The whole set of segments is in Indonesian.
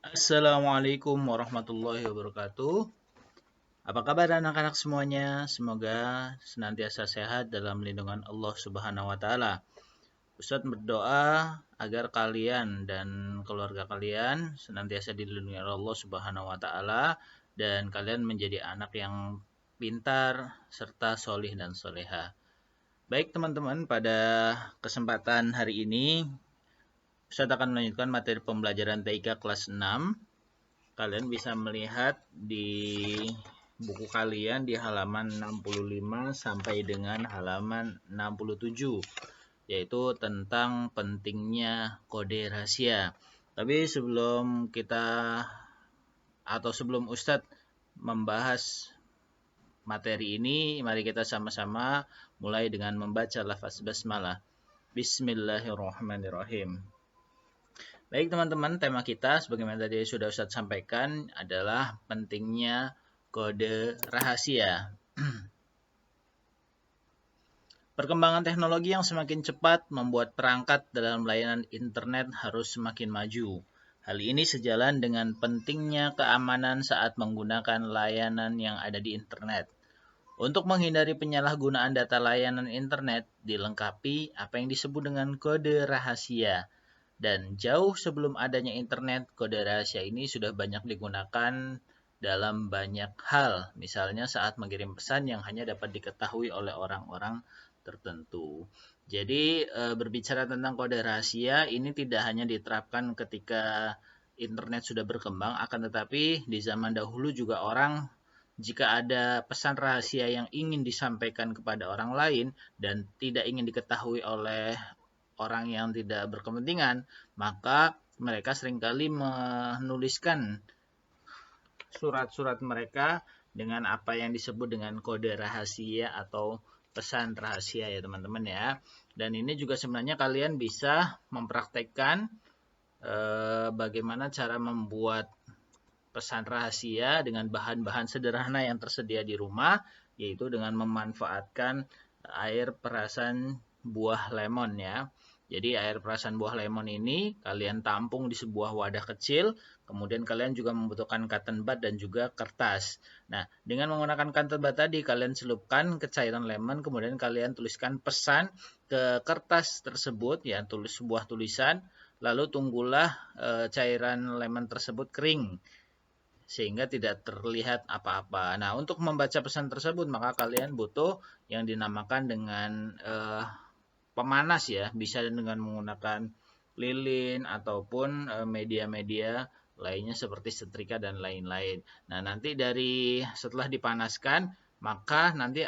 Assalamualaikum warahmatullahi wabarakatuh. Apa kabar anak-anak semuanya? Semoga senantiasa sehat dalam lindungan Allah Subhanahu wa taala. Ustadz berdoa agar kalian dan keluarga kalian senantiasa dilindungi oleh Allah Subhanahu wa taala dan kalian menjadi anak yang pintar serta solih dan soleha. Baik teman-teman, pada kesempatan hari ini Ustadz akan melanjutkan materi pembelajaran TIK kelas 6. Kalian bisa melihat di buku kalian di halaman 65 sampai dengan halaman 67, yaitu tentang pentingnya kode rahasia. Tapi sebelum Ustadz membahas materi ini, mari kita sama-sama mulai dengan membaca lafaz basmalah. Bismillahirrahmanirrahim. Baik teman-teman, tema kita sebagaimana tadi sudah Ustadz sampaikan adalah pentingnya kode rahasia. Perkembangan teknologi yang semakin cepat membuat perangkat dalam layanan internet harus semakin maju. Hal ini sejalan dengan pentingnya keamanan saat menggunakan layanan yang ada di internet. Untuk menghindari penyalahgunaan data layanan internet, dilengkapi apa yang disebut dengan kode rahasia. Dan jauh sebelum adanya internet, kode rahasia ini sudah banyak digunakan dalam banyak hal. Misalnya saat mengirim pesan yang hanya dapat diketahui oleh orang-orang tertentu. Jadi berbicara tentang kode rahasia ini tidak hanya diterapkan ketika internet sudah berkembang, akan tetapi di zaman dahulu juga orang jika ada pesan rahasia yang ingin disampaikan kepada orang lain dan tidak ingin diketahui oleh orang yang tidak berkepentingan, maka mereka seringkali menuliskan surat-surat mereka dengan apa yang disebut dengan kode rahasia atau pesan rahasia ya teman-teman ya. Dan ini juga sebenarnya kalian bisa mempraktekkan bagaimana cara membuat pesan rahasia dengan bahan-bahan sederhana yang tersedia di rumah, yaitu dengan memanfaatkan air perasan buah lemon ya. Jadi air perasan buah lemon ini kalian tampung di sebuah wadah kecil, kemudian kalian juga membutuhkan cotton bud dan juga kertas. Nah, dengan menggunakan cotton bud tadi kalian celupkan ke cairan lemon, kemudian kalian tuliskan pesan ke kertas tersebut ya, tulis sebuah tulisan, lalu tunggulah cairan lemon tersebut kering sehingga tidak terlihat apa-apa. Nah, untuk membaca pesan tersebut maka kalian butuh yang dinamakan dengan pemanas ya, bisa dengan menggunakan lilin ataupun media-media lainnya seperti setrika dan lain-lain. Nah, nanti setelah dipanaskan, maka nanti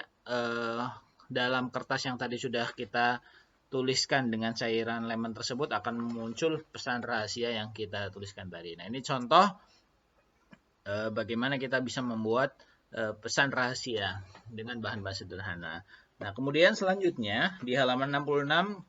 dalam kertas yang tadi sudah kita tuliskan dengan cairan lemon tersebut akan muncul pesan rahasia yang kita tuliskan tadi. Nah, ini contoh bagaimana kita bisa membuat pesan rahasia dengan bahan-bahan sederhana. Nah, kemudian selanjutnya di halaman 66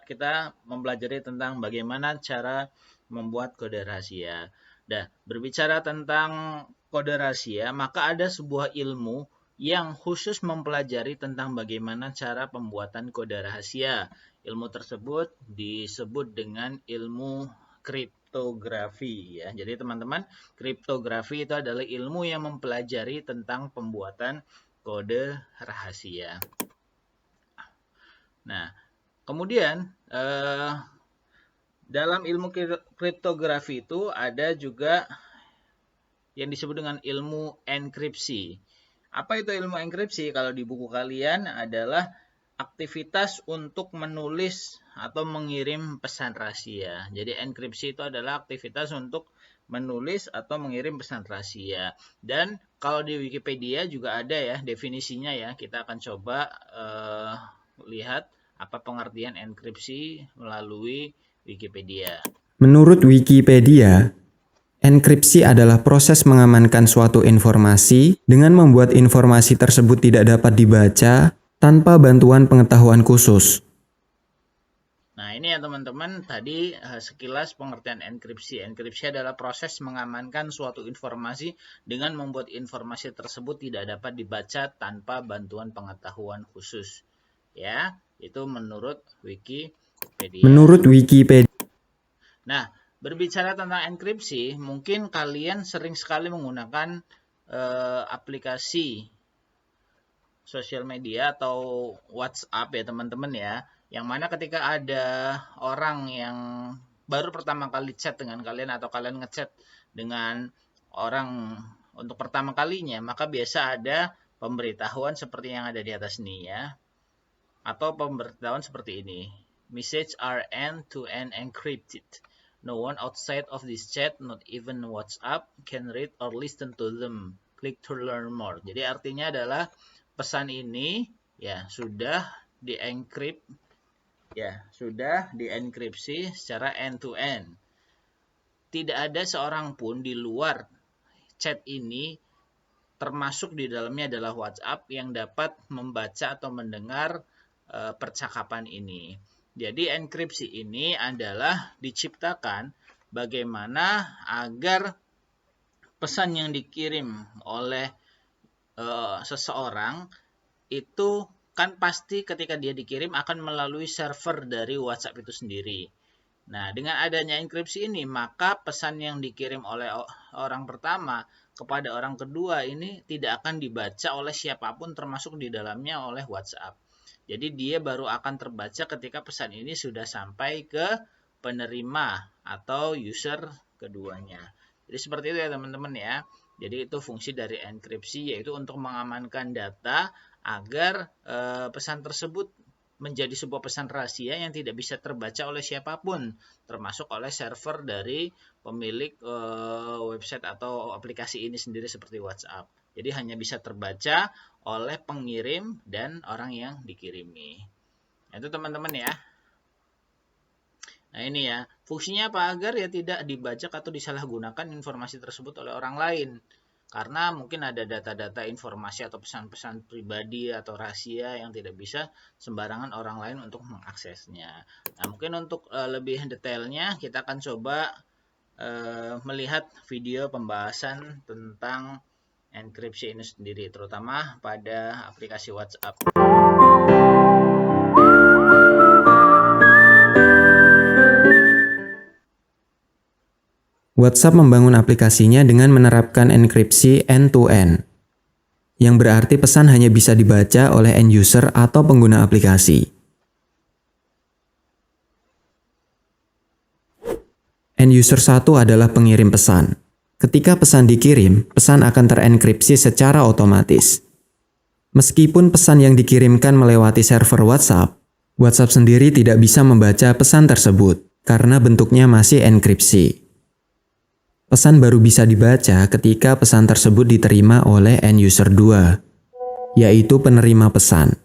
kita mempelajari tentang bagaimana cara membuat kode rahasia. Nah, berbicara tentang kode rahasia, maka ada sebuah ilmu yang khusus mempelajari tentang bagaimana cara pembuatan kode rahasia. Ilmu tersebut disebut dengan ilmu kriptografi ya. Jadi teman-teman, kriptografi itu adalah ilmu yang mempelajari tentang pembuatan kode rahasia. Nah, kemudian dalam ilmu kriptografi itu ada juga yang disebut dengan ilmu enkripsi. Apa itu ilmu enkripsi? Kalau di buku kalian adalah aktivitas untuk menulis atau mengirim pesan rahasia. Jadi enkripsi itu adalah aktivitas untuk menulis atau mengirim pesan rahasia. Dan kalau di Wikipedia juga ada ya definisinya ya. Kita akan coba lihat apa pengertian enkripsi melalui Wikipedia. Menurut Wikipedia, enkripsi adalah proses mengamankan suatu informasi dengan membuat informasi tersebut tidak dapat dibaca tanpa bantuan pengetahuan khusus. Nah, ini ya teman-teman, tadi sekilas pengertian enkripsi. Enkripsi adalah proses mengamankan suatu informasi dengan membuat informasi tersebut tidak dapat dibaca tanpa bantuan pengetahuan khusus. Ya, itu menurut Wikipedia. Menurut Wikipedia. Nah, Berbicara tentang enkripsi, mungkin kalian sering sekali menggunakan aplikasi sosial media atau WhatsApp ya teman-teman ya, yang mana ketika ada orang yang baru pertama kali chat dengan kalian atau kalian ngechat dengan orang untuk pertama kalinya, maka biasa ada pemberitahuan seperti yang ada di atas ini ya, atau pemberitahuan seperti ini. Message are end-to-end encrypted. No one outside of this chat, not even WhatsApp, can read or listen to them. Click to learn more. Jadi artinya adalah pesan ini ya sudah dienkrip ya, sudah dienkripsi secara end to end. Tidak ada seorang pun di luar chat ini, termasuk di dalamnya adalah WhatsApp, yang dapat membaca atau mendengar percakapan ini. Jadi enkripsi ini adalah diciptakan bagaimana agar pesan yang dikirim oleh seseorang itu kan pasti ketika dia dikirim akan melalui server dari WhatsApp itu sendiri. Nah, dengan adanya enkripsi ini, maka pesan yang dikirim oleh orang pertama kepada orang kedua ini tidak akan dibaca oleh siapapun, termasuk di dalamnya oleh WhatsApp. Jadi dia baru akan terbaca ketika pesan ini sudah sampai ke penerima atau user keduanya. Jadi seperti itu ya teman-teman ya. Jadi itu fungsi dari enkripsi, yaitu untuk mengamankan data agar pesan tersebut menjadi sebuah pesan rahasia yang tidak bisa terbaca oleh siapapun, termasuk oleh server dari pemilik website atau aplikasi ini sendiri seperti WhatsApp. Jadi hanya bisa terbaca oleh pengirim dan orang yang dikirimi. Nah, itu teman-teman ya. Nah ini ya, fungsinya apa? Agar ya tidak dibajak atau disalahgunakan informasi tersebut oleh orang lain. Karena mungkin ada data-data informasi atau pesan-pesan pribadi atau rahasia yang tidak bisa sembarangan orang lain untuk mengaksesnya. Nah mungkin untuk lebih detailnya kita akan coba melihat video pembahasan tentang enkripsi ini sendiri, terutama pada aplikasi WhatsApp. WhatsApp membangun aplikasinya dengan menerapkan enkripsi end-to-end, yang berarti pesan hanya bisa dibaca oleh end user atau pengguna aplikasi. End user 1 adalah pengirim pesan. Ketika pesan dikirim, pesan akan terenkripsi secara otomatis. Meskipun pesan yang dikirimkan melewati server WhatsApp, WhatsApp sendiri tidak bisa membaca pesan tersebut karena bentuknya masih enkripsi. Pesan baru bisa dibaca ketika pesan tersebut diterima oleh end user 2, yaitu penerima pesan.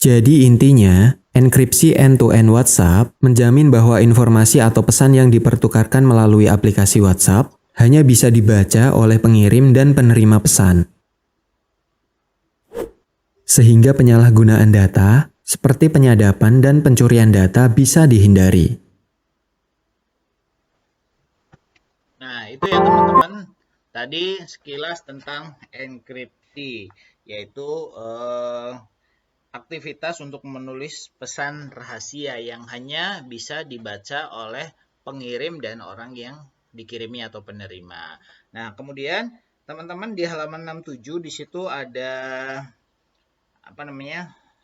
Jadi intinya, enkripsi end-to-end WhatsApp menjamin bahwa informasi atau pesan yang dipertukarkan melalui aplikasi WhatsApp hanya bisa dibaca oleh pengirim dan penerima pesan. Sehingga penyalahgunaan data, seperti penyadapan dan pencurian data bisa dihindari. Nah, itu ya teman-teman. Tadi sekilas tentang enkripsi, yaitu aktivitas untuk menulis pesan rahasia yang hanya bisa dibaca oleh pengirim dan orang yang dikirimi atau penerima. Nah, kemudian teman-teman di halaman 67 di situ ada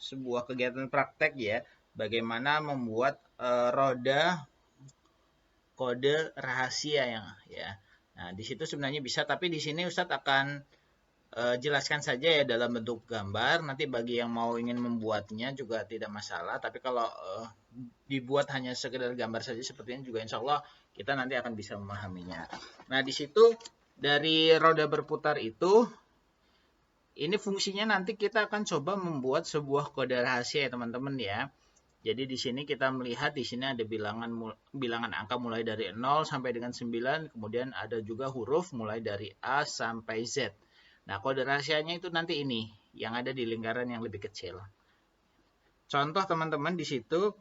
sebuah kegiatan praktek ya, bagaimana membuat roda kode rahasia yang ya. Nah, di situ sebenarnya bisa, tapi di sini Ustadz akan jelaskan saja ya dalam bentuk gambar. Nanti bagi yang mau ingin membuatnya juga tidak masalah, tapi kalau dibuat hanya sekedar gambar saja seperti ini juga insya Allah kita nanti akan bisa memahaminya. Nah, di situ dari roda berputar itu, ini fungsinya nanti kita akan coba membuat sebuah kode rahasia ya teman-teman ya. Jadi di sini kita melihat di sini ada bilangan angka mulai dari 0 sampai dengan 9, kemudian ada juga huruf mulai dari A sampai Z. Nah, kode rahasianya itu nanti ini yang ada di lingkaran yang lebih kecil. Contoh teman-teman di situ,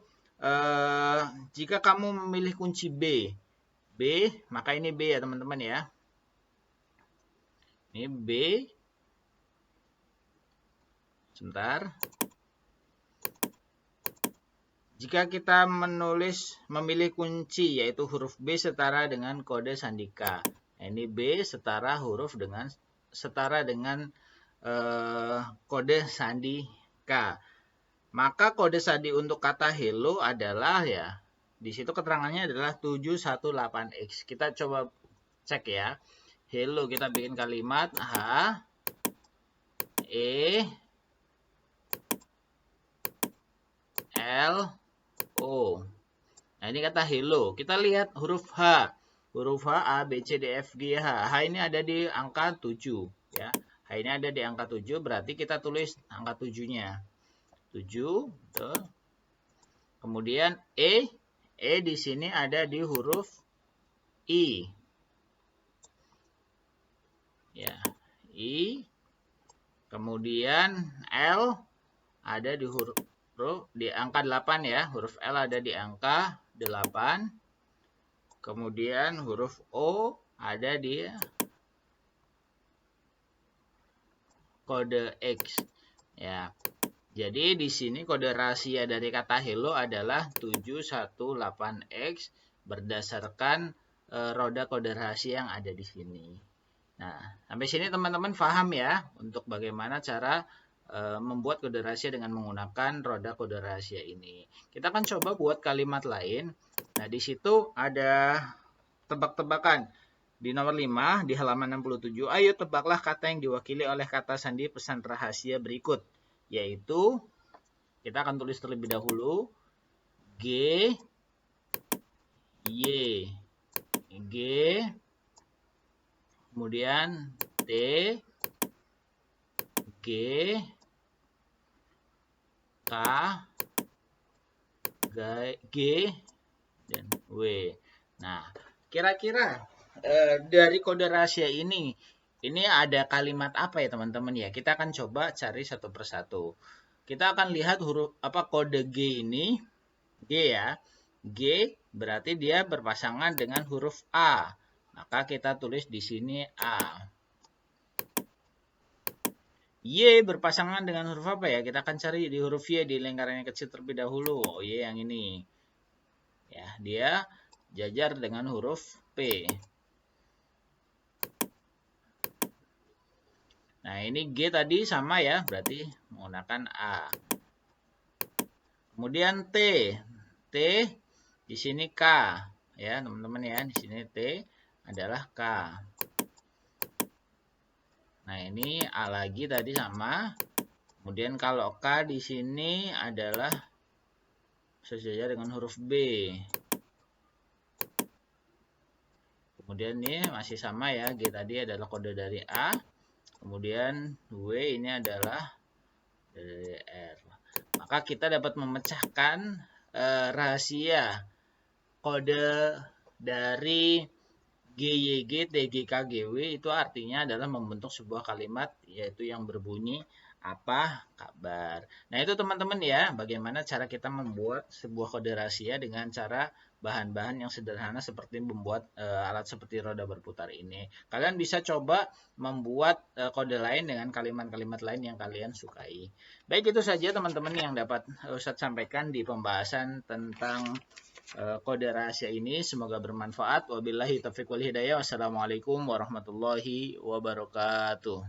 jika kamu memilih kunci B, maka ini B ya teman-teman ya. Ini B. Sebentar. Jika kita memilih kunci yaitu huruf B setara dengan kode sandi K. Ini B setara dengan kode sandi K. Maka kode sandi untuk kata hello adalah ya, di situ keterangannya adalah 718X. Kita coba cek ya. Hello kita bikin kalimat H E L O. Nah, ini kata hello. Kita lihat huruf H. Huruf H, A, B, C, D, F, G, H. H ini ada di angka 7. Ya. H ini ada di angka 7, berarti kita tulis angka 7-nya. 7. Betul. Kemudian E. E di sini ada di huruf I. Ya. I. Kemudian L ada di di angka 8 ya. Huruf L ada di angka 8. Kemudian huruf O ada di kode X. Ya. Jadi di sini kode rahasia dari kata hello adalah 718X berdasarkan roda kode rahasia yang ada di sini. Nah, sampai sini teman-teman paham ya untuk bagaimana cara membuat kode rahasia dengan menggunakan roda kode rahasia ini. Kita akan coba buat kalimat lain. Nah, di situ ada tebak-tebakan. Di nomor 5 di halaman 67, ayo tebaklah kata yang diwakili oleh kata sandi pesan rahasia berikut. Yaitu, kita akan tulis terlebih dahulu G, Y, G, kemudian T, G, K, G, dan W. Nah, kira-kira dari kode rahasia ini ada kalimat apa ya teman-teman ya? Kita akan coba cari satu persatu. Kita akan lihat huruf kode G ini. G ya. G berarti dia berpasangan dengan huruf A. Maka kita tulis di sini A. Y berpasangan dengan huruf apa ya? Kita akan cari di huruf Y di lingkaran yang kecil terlebih dahulu. Oh, Y yang ini. Ya, dia jajar dengan huruf P. Nah, ini G tadi sama ya, berarti menggunakan A. Kemudian T. T di sini K. Ya, teman-teman ya, di sini T adalah K. Nah, ini A lagi tadi sama. Kemudian kalau K di sini adalah sejajar dengan huruf B. Kemudian ini masih sama ya, G tadi adalah kode dari A. Kemudian W ini adalah dari R. Maka kita dapat memecahkan rahasia kode dari GYG, TGK, GW itu artinya adalah membentuk sebuah kalimat yaitu yang berbunyi apa kabar. Nah itu teman-teman ya bagaimana cara kita membuat sebuah kode rahasia dengan cara bahan-bahan yang sederhana seperti membuat alat seperti roda berputar ini. Kalian bisa coba membuat kode lain dengan kalimat-kalimat lain yang kalian sukai. Baik itu saja teman-teman yang dapat Ustadz sampaikan di pembahasan tentang kode rahasia ini. Semoga bermanfaat. Wabillahi taufiq wal hidayah. Wassalamualaikum warahmatullahi wabarakatuh.